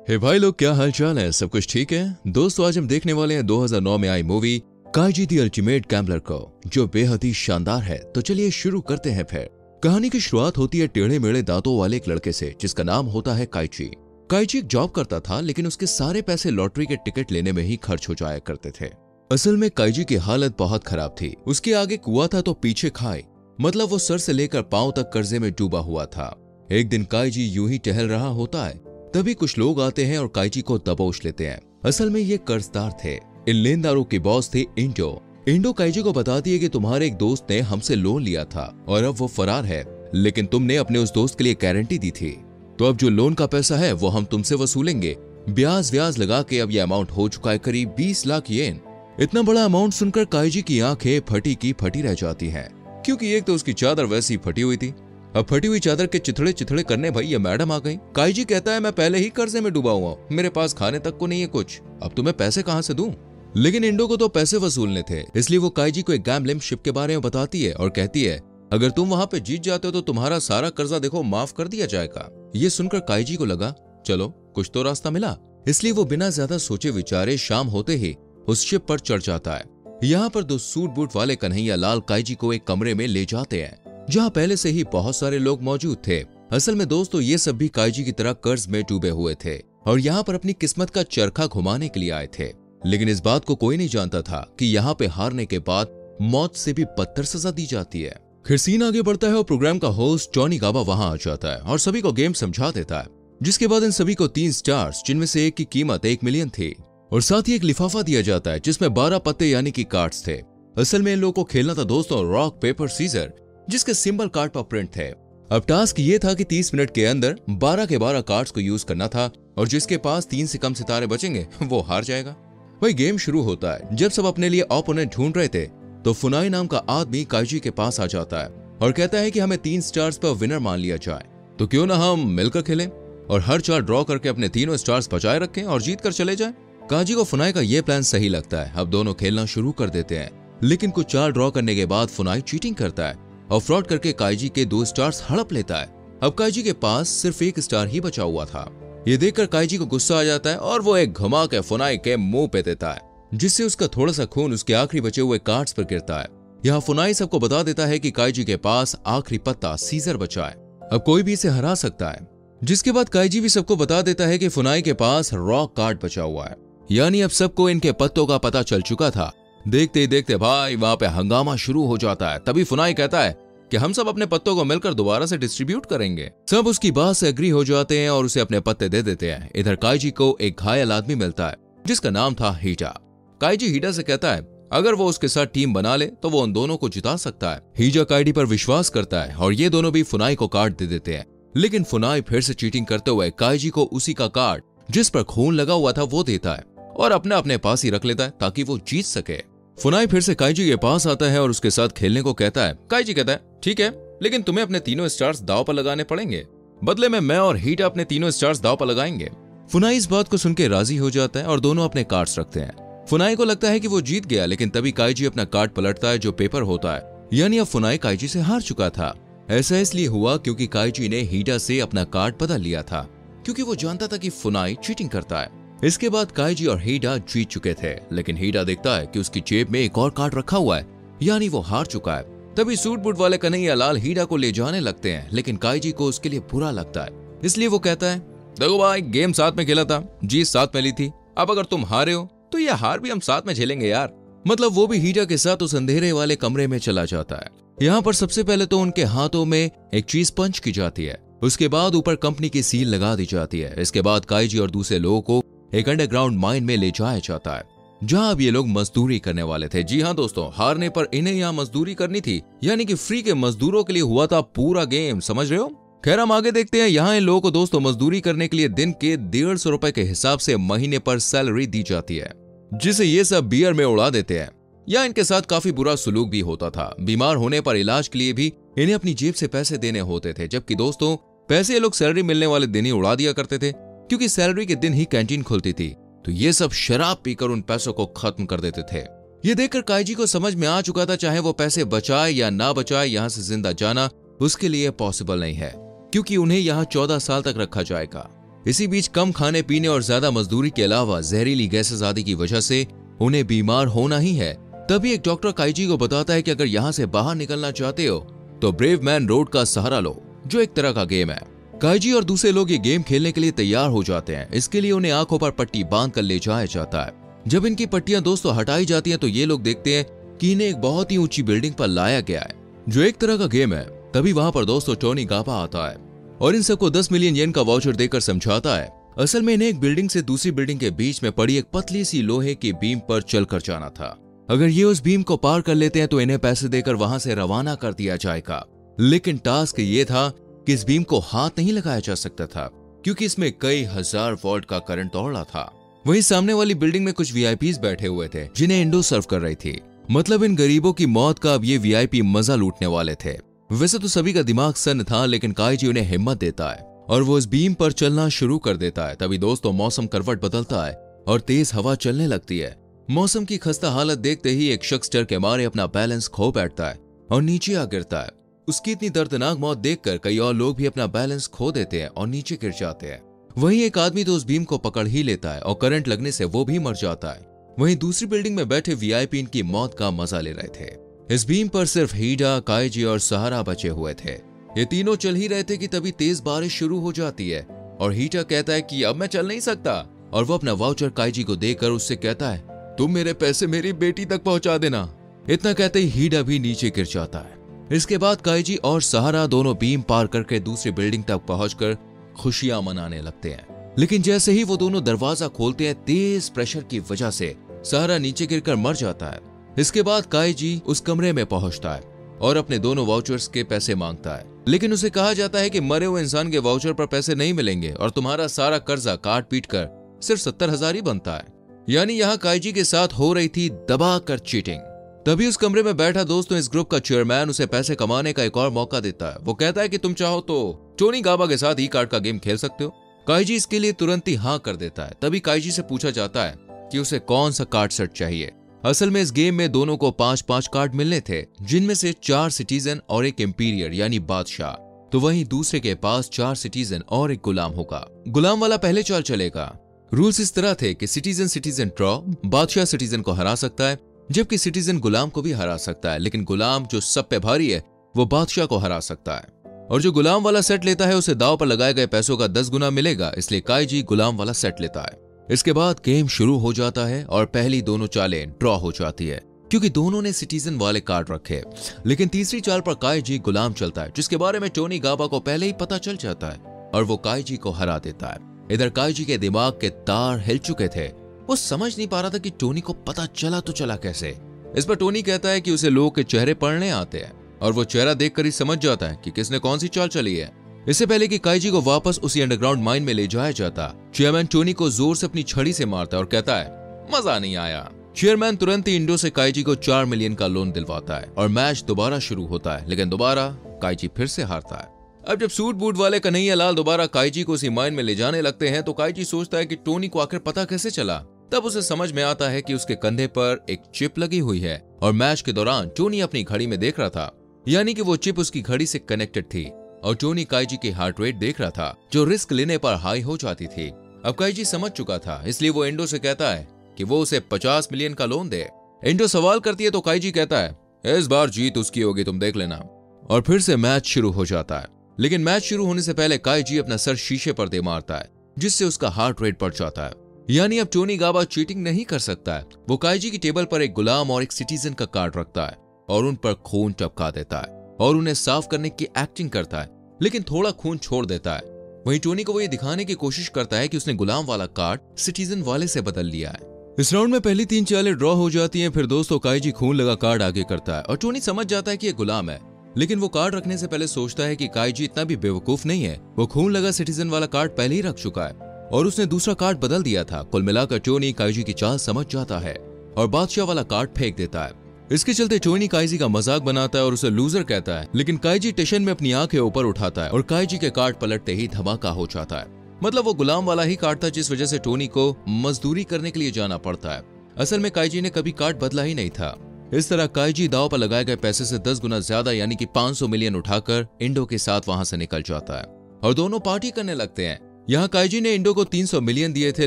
हे भाई लोग, क्या हाल चाल है? सब कुछ ठीक है दोस्तों? आज हम देखने वाले हैं 2009 में आई मूवी काइजी द अल्टीमेट गैम्बलर को, जो बेहद ही शानदार है। तो चलिए शुरू करते हैं फिर। कहानी की शुरुआत होती है टेढ़े मेढ़े दांतों वाले एक लड़के से, जिसका नाम होता है काइजी। काइजी एक जॉब करता था, लेकिन उसके सारे पैसे लॉटरी के टिकट लेने में ही खर्च हो जाया करते थे। असल में काइजी की हालत बहुत खराब थी। उसके आगे कुआं था तो पीछे खाई, मतलब वो सर से लेकर पांव तक कर्जे में डूबा हुआ था। एक दिन काइजी यूं ही टहल रहा होता है, तभी कुछ लोग आते हैं और काइजी को दबोच लेते हैं। असल में ये कर्जदार थे। इन लेनदारों के बॉस थे इंडो काइजी को बताती है कि तुम्हारे एक दोस्त ने हमसे लोन लिया था और अब वो फरार है, लेकिन तुमने अपने उस दोस्त के लिए गारंटी दी थी, तो अब जो लोन का पैसा है वो हम तुमसे वसूलेंगे। ब्याज व्याज लगा के अब ये अमाउंट हो चुका है करीब 20 लाख येन। इतना बड़ा अमाउंट सुनकर काइजी की आंखें फटी की फटी रह जाती हैं, क्योंकि एक तो उसकी चादर वैसी फटी हुई थी। अब फटी हुई चादर के चिथड़े चिथड़े करने भाई ये मैडम आ गई। काइजी कहता है मैं पहले ही कर्जे में डूबा हुआ हूं, मेरे पास खाने तक को नहीं है कुछ, अब तुम्हें पैसे कहां से दूं? लेकिन इंडो को तो पैसे वसूलने थे, इसलिए वो काइजी को एक गैम्बलिंग शिप के बारे में बताती है और कहती है अगर तुम वहां पे जीत जाते हो तो तुम्हारा सारा कर्जा देखो माफ कर दिया जाएगा। ये सुनकर काइजी को लगा चलो कुछ तो रास्ता मिला, इसलिए वो बिना ज्यादा सोचे विचारे शाम होते ही उस शिप पर चढ़ जाता है। यहाँ पर दो सूट बूट वाले कन्हैया लाल काइजी को एक कमरे में ले जाते हैं, जहाँ पहले से ही बहुत सारे लोग मौजूद थे। असल में दोस्तों ये सब भी काइजी की तरह कर्ज में डूबे हुए थे और यहाँ पर अपनी किस्मत का चरखा घुमाने के लिए आए थे। लेकिन इस बात को कोई नहीं जानता था कि यहाँ पे हारने के बाद मौत से भी बदतर सजा दी जाती है। फिर सीन आगे बढ़ता है और प्रोग्राम का होस्ट टॉनी गाबा वहां आ जाता है और सभी को गेम समझा देता है, जिसके बाद इन सभी को 3 स्टार्स, जिनमें से एक की कीमत 1 मिलियन थी, और साथ ही एक लिफाफा दिया जाता है जिसमें 12 पत्ते यानी कि कार्ड्स थे। असल में इन लोगों को खेलना था दोस्तों रॉक पेपर सीजर, जिसके सिंबल कार्ड पर प्रिंट थे। अब टास्क ये था कि 30 मिनट के अंदर 12 के 12 कार्ड्स को यूज करना था और जिसके पास 3 से कम सितारे बचेंगे वो हार जाएगा। वही गेम शुरू होता है। जब सब अपने लिए ओपोनेंट ढूंढ रहे थे तो फुनाई नाम का आदमी काइजी के पास आ जाता है और कहता है कि हमें 3 स्टार्स पर विनर मान लिया जाए, तो क्यों ना हम मिलकर खेलें और हर 4 ड्रॉ करके अपने तीनों स्टार्स बचाए रखें और जीत कर चले जाएं। काइजी को फुनाई का ये प्लान सही लगता है। अब दोनों खेलना शुरू कर देते हैं, लेकिन कुछ 4 ड्रॉ करने के बाद फुनाई चीटिंग करता है और फ्रॉड करके काइजी के 2 स्टार्स हड़प लेता है। अब काइजी के पास सिर्फ 1 स्टार ही बचा हुआ था। ये देखकर काइजी को गुस्सा आ जाता है और वो एक घुमा के फुनाई के मुंह पे देता है, जिससे उसका थोड़ा सा खून उसके आखिरी बचे हुए कार्ड्स पर गिरता है। यहाँ फुनाई सबको बता देता है कि काइजी के पास आखिरी पत्ता सीजर बचा है, अब कोई भी इसे हरा सकता है। जिसके बाद काइजी भी सबको बता देता है कि फुनाई के पास रॉक कार्ड बचा हुआ है, यानी अब सबको इनके पत्तों का पता चल चुका था। देखते ही देखते भाई वहां पे हंगामा शुरू हो जाता है। तभी फुनाई कहता है कि हम सब अपने पत्तों को मिलकर दोबारा से डिस्ट्रीब्यूट करेंगे। सब उसकी बात से एग्री हो जाते हैं और उसे अपने पत्ते दे देते हैं। इधर काइजी को एक घायल आदमी मिलता है जिसका नाम था हीटा। काइजी हीटा से कहता है अगर वो उसके साथ टीम बना ले तो वो उन दोनों को जिता सकता है। हीटा काइजी पर विश्वास करता है और ये दोनों भी फुनाई को कार्ड दे देते हैं। लेकिन फुनाई फिर से चीटिंग करते हुए काइजी को उसी का कार्ड जिस पर खून लगा हुआ था वो देता है और अपने पास ही रख लेता है ताकि वो जीत सके। फुनाई फिर से काइजी के पास आता है और उसके साथ खेलने को कहता है। काइजी कहता है ठीक है, लेकिन तुम्हें अपने तीनों स्टार्स दांव पर लगाने पड़ेंगे, बदले में मैं और हीटा अपने तीनों स्टार्स दांव पर लगाएंगे। फुनाई इस बात को सुनकर राजी हो जाता है और दोनों अपने कार्ड्स रखते हैं। फुनाई को लगता है कि वो जीत गया, लेकिन तभी काइजी अपना कार्ड पलटता है जो पेपर होता है, यानी अब फुनाई काइजी से हार चुका था। ऐसा इसलिए हुआ क्योंकि काइजी ने हीटा से अपना कार्ड बदल लिया था, क्योंकि वो जानता था कि फुनाई चीटिंग करता है। इसके बाद काइजी और हीटा जीत चुके थे, लेकिन हीटा देखता है कि उसकी जेब में एक और कार्ड रखा हुआ है, यानी वो हार चुका है। तभी सूट बूट वाले कन्हैया लाल हीटा को ले जाने लगते हैं, लेकिन काइजी को उसके लिए बुरा लगता है, इसलिए वो कहता है देखो भाई गेम साथ में खेला था, जीत साथ में ली थी, अब अगर तुम हारे हो तो ये हार भी हम साथ में झेलेंगे यार। मतलब वो भी हीटा के साथ उस अंधेरे वाले कमरे में चला जाता है। यहाँ पर सबसे पहले तो उनके हाथों में एक चीज पंच की जाती है, उसके बाद ऊपर कंपनी की सील लगा दी जाती है। इसके बाद काइजी और दूसरे लोगों को एक अंडरग्राउंड माइन में ले जाया जाता है, जहां अब ये लोग मजदूरी करने वाले थे। जी हाँ दोस्तों, हारने पर इन्हें यहाँ मजदूरी करनी थी, यानी कि फ्री के मजदूरों के लिए हुआ था पूरा गेम, समझ रहे हो? खैर हम आगे देखते हैं। यहाँ इन लोगों को दोस्तों मजदूरी करने के लिए दिन के 150 रुपए के हिसाब से महीने पर सैलरी दी जाती है, जिसे ये सब बियर में उड़ा देते हैं। या इनके साथ काफी बुरा सुलूक भी होता था। बीमार होने पर इलाज के लिए भी इन्हें अपनी जेब से पैसे देने होते थे, जबकि दोस्तों पैसे ये लोग सैलरी मिलने वाले दिन ही उड़ा दिया करते थे, क्योंकि सैलरी के दिन ही कैंटीन खुलती थी, तो ये सब शराब पीकर उन पैसों को खत्म कर देते थे। ये देखकर काइजी को समझ में आ चुका था चाहे वो पैसे बचाए या ना बचाए, यहाँ से जिंदा जाना उसके लिए पॉसिबल नहीं है, क्योंकि उन्हें यहाँ 14 साल तक रखा जाएगा। इसी बीच कम खाने पीने और ज्यादा मजदूरी के अलावा जहरीली गैसेस आदि की वजह से उन्हें बीमार होना ही है। तभी एक डॉक्टर काइजी को बताता है कि अगर यहाँ से बाहर निकलना चाहते हो तो ब्रेव मैन रोड का सहारा लो, जो एक तरह का गेम है। काइजी और दूसरे लोग ये गेम खेलने के लिए तैयार हो जाते हैं। इसके लिए उन्हें आंखों पर पट्टी बांध कर ले जाया जाता है। जब इनकी पट्टियां दोस्तों हटाई जाती हैं तो ये लोग देखते हैं कि इन्हें एक बहुत ही ऊंची बिल्डिंग पर लाया गया है, जो एक तरह का गेम है। तभी वहां पर दोस्तों टोनी गाबा आता है और इन सबको 10 मिलियन येन का वाउचर देकर समझाता है असल में इन्हें एक बिल्डिंग से दूसरी बिल्डिंग के बीच में पड़ी एक पतली सी लोहे की बीम पर चलकर जाना था। अगर ये उस बीम को पार कर लेते हैं तो इन्हें पैसे देकर वहां से रवाना कर दिया जाएगा। लेकिन टास्क ये था कि इस बीम को हाथ नहीं लगाया जा सकता था, क्योंकि इसमें कई हजार वोल्ट का करंट दौड़ रहा था। वहीं सामने वाली बिल्डिंग में कुछ वीआईपीज बैठे हुए थे जिन्हें इंडो सर्व कर रही थी। मतलब इन गरीबों की मौत का अब ये वीआईपी मजा लूटने वाले थे। वैसे तो सभी का दिमाग सन्न था, लेकिन काइजी उन्हें हिम्मत देता है और वो इस बीम पर चलना शुरू कर देता है। तभी दोस्तों मौसम करवट बदलता है और तेज हवा चलने लगती है। मौसम की खस्ता हालत देखते ही एक शख्स डर के मारे अपना बैलेंस खो बैठता है और नीचे आ गिरता है। उसकी इतनी दर्दनाक मौत देखकर कई और लोग भी अपना बैलेंस खो देते हैं और नीचे गिर जाते हैं। वहीं एक आदमी तो उस बीम को पकड़ ही लेता है और करंट लगने से वो भी मर जाता है। वहीं दूसरी बिल्डिंग में बैठे वीआईपी इनकी मौत का मजा ले रहे थे। इस बीम पर सिर्फ हीडा, काइजी और सहारा बचे हुए थे। ये तीनों चल ही रहे थे कि तभी तेज बारिश शुरू हो जाती है और हीडा कहता है कि अब मैं चल नहीं सकता, और वो अपना वाउचर काइजी को देकर उससे कहता है तुम मेरे पैसे मेरी बेटी तक पहुंचा देना। इतना कहते ही हीडा भी नीचे गिर जाता है। इसके बाद काइजी और सहारा दोनों बीम पार करके दूसरी बिल्डिंग तक पहुंचकर खुशियां मनाने लगते हैं। लेकिन जैसे ही वो दोनों दरवाजा खोलते हैं, तेज प्रेशर की वजह से सहारा नीचे गिरकर मर जाता है। इसके बाद काइजी उस कमरे में पहुंचता है और अपने दोनों वाउचर्स के पैसे मांगता है, लेकिन उसे कहा जाता है कि मरे हुए इंसान के वाउचर पर पैसे नहीं मिलेंगे और तुम्हारा सारा कर्जा काट पीट कर सिर्फ 70,000 ही बनता है। यानी यहाँ काइजी के साथ हो रही थी दबाकर चीटिंग। तभी उस कमरे में बैठा दोस्तों इस ग्रुप का चेयरमैन उसे पैसे कमाने का एक और मौका देता है। वो कहता है कि तुम चाहो तो टोनी गाबा के साथ ई कार्ड का गेम खेल सकते हो। काइजी इसके लिए तुरंत ही हाँ कर देता है। तभी काइजी से पूछा जाता है कि उसे कौन सा कार्ड सेट चाहिए। असल में इस गेम में दोनों को 5-5 कार्ड मिलने थे, जिनमें से 4 सिटीजन और एक एम्पीरियर यानी बादशाह। तो वहीं दूसरे के पास 4 सिटीजन और एक गुलाम होगा। गुलाम वाला पहले चाल चलेगा। रूल्स इस तरह थे कि सिटीजन ड्रॉ, बादशाह सिटीजन को हरा सकता है, जबकि सिटीजन गुलाम को भी हरा सकता है, लेकिन गुलाम जो सब पे भारी है वो बादशाह को हरा सकता है। और जो गुलाम वाला सेट लेता है उसे दाव पर लगाए गए पैसों का 10 गुना मिलेगा, इसलिए काइजी गुलाम वाला सेट लेता है। इसके बाद गेम शुरू हो जाता है और पहली दोनों चालें ड्रॉ हो जाती है, क्योंकि दोनों ने सिटीजन वाले कार्ड रखे। लेकिन तीसरी चाल पर काइजी गुलाम चलता है, जिसके बारे में टोनी गाबा को पहले ही पता चल जाता है और वो काइजी को हरा देता है। इधर काइजी के दिमाग के तार हिल चुके थे। वो समझ नहीं पा रहा था कि टोनी को पता चला तो चला कैसे। इस पर टोनी कहता है कि उसे लोगों के चेहरे पढ़ने आते हैं और वो चेहरा देखकर ही समझ जाता है कि किसने कौन सी चाल चली है। इससे पहले कि काइजी को वापस उसी अंडरग्राउंड माइन में ले जाया जाता, चेयरमैन टोनी को जोर से अपनी छड़ी से मारता है और कहता है मजा नहीं आया। चेयरमैन तुरंत ही इंडो से काइजी को 4 मिलियन का लोन दिलवाता है और मैच दोबारा शुरू होता है, लेकिन दोबारा काइजी फिर से हारता है। अब जब सूट बूट वाले कन्हैया लाल दोबारा काइजी को उसी माइन में ले जाने लगते हैं तो काइजी सोचता है कि टोनी को आखिर पता कैसे चला। तब उसे समझ में आता है कि उसके कंधे पर एक चिप लगी हुई है और मैच के दौरान टोनी अपनी घड़ी में देख रहा था, यानी कि वो चिप उसकी घड़ी से कनेक्टेड थी और टोनी काइजी की हार्ट रेट देख रहा था, जो रिस्क लेने पर हाई हो जाती थी। अब काइजी समझ चुका था, इसलिए वो इंडो से कहता है कि वो उसे 50 मिलियन का लोन दे। इंडो सवाल करती है तो काइजी कहता है इस बार जीत उसकी होगी, तुम देख लेना। और फिर से मैच शुरू हो जाता है, लेकिन मैच शुरू होने से पहले काइजी अपना सर शीशे पर दे मारता है, जिससे उसका हार्ट रेट बढ़ जाता है। यानी अब टोनी गाबा चीटिंग नहीं कर सकता है। वो काइजी की टेबल पर एक गुलाम और एक सिटीजन का कार्ड रखता है और उन पर खून टपका देता है और उन्हें साफ करने की एक्टिंग करता है, लेकिन थोड़ा खून छोड़ देता है। वहीं टोनी को वो ये दिखाने की कोशिश करता है कि उसने गुलाम वाला कार्ड सिटीजन वाले से बदल लिया है। इस राउंड में पहली 3 चालें ड्रॉ हो जाती हैं। फिर दोस्तों काइजी खून लगा कार्ड आगे करता है और टोनी समझ जाता है कि ये गुलाम है, लेकिन वो कार्ड रखने से पहले सोचता है कि काइजी इतना भी बेवकूफ नहीं है। वो खून लगा सिटीजन वाला कार्ड पहले ही रख चुका है और उसने दूसरा कार्ड बदल दिया था। कुल मिलाकर टोनी काइजी की चाल समझ जाता है और बादशाह वाला कार्ड फेंक देता है। इसके चलते टोनी काइजी का मजाक बनाता है और उसे लूजर कहता है, लेकिन काइजी टेंशन में अपनी आंखें ऊपर उठाता है और काइजी के कार्ड पलटते ही धमाका हो जाता है। मतलब वो गुलाम वाला ही कार्ड था, जिस वजह से टोनी को मजदूरी करने के लिए जाना पड़ता है। असल में काइजी ने कभी कार्ड बदला ही नहीं था। इस तरह काइजी दाव पर लगाए गए पैसे से 10 गुना ज्यादा यानी कि 500 मिलियन उठाकर इंडो के साथ वहां से निकल जाता है और दोनों पार्टी करने लगते हैं। यहाँ काइजी ने इंडो को 300 मिलियन दिए थे,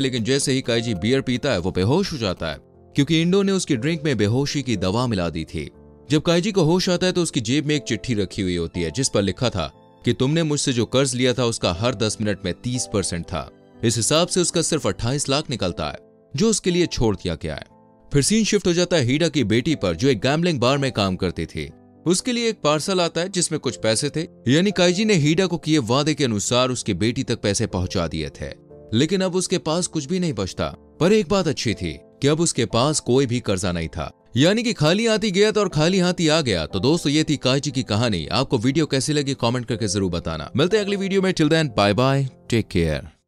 लेकिन जैसे ही काइजी बियर पीता है वो बेहोश हो जाता है, क्योंकि इंडो ने उसकी ड्रिंक में बेहोशी की दवा मिला दी थी। जब काइजी को होश आता है तो उसकी जेब में एक चिट्ठी रखी हुई होती है जिस पर लिखा था कि तुमने मुझसे जो कर्ज लिया था उसका हर 10 मिनट में 30% था। इस हिसाब से उसका सिर्फ 28 लाख निकलता है जो उसके लिए छोड़ दिया गया है। फिर सीन शिफ्ट हो जाता है हीडा की बेटी पर, जो एक गैम्बलिंग बार में काम करती थी। उसके लिए एक पार्सल आता है जिसमें कुछ पैसे थे, यानी काइजी ने हीडा को किए वादे के अनुसार उसकी बेटी तक पैसे पहुंचा दिए थे। लेकिन अब उसके पास कुछ भी नहीं बचता। पर एक बात अच्छी थी कि अब उसके पास कोई भी कर्जा नहीं था, यानी कि खाली हाथी गया था और खाली हाथी आ गया। तो दोस्तों ये थी काइजी की कहानी। आपको वीडियो कैसी लगी कमेंट करके जरूर बताना। मिलते हैं अगली वीडियो में। Till then bye bye, take care.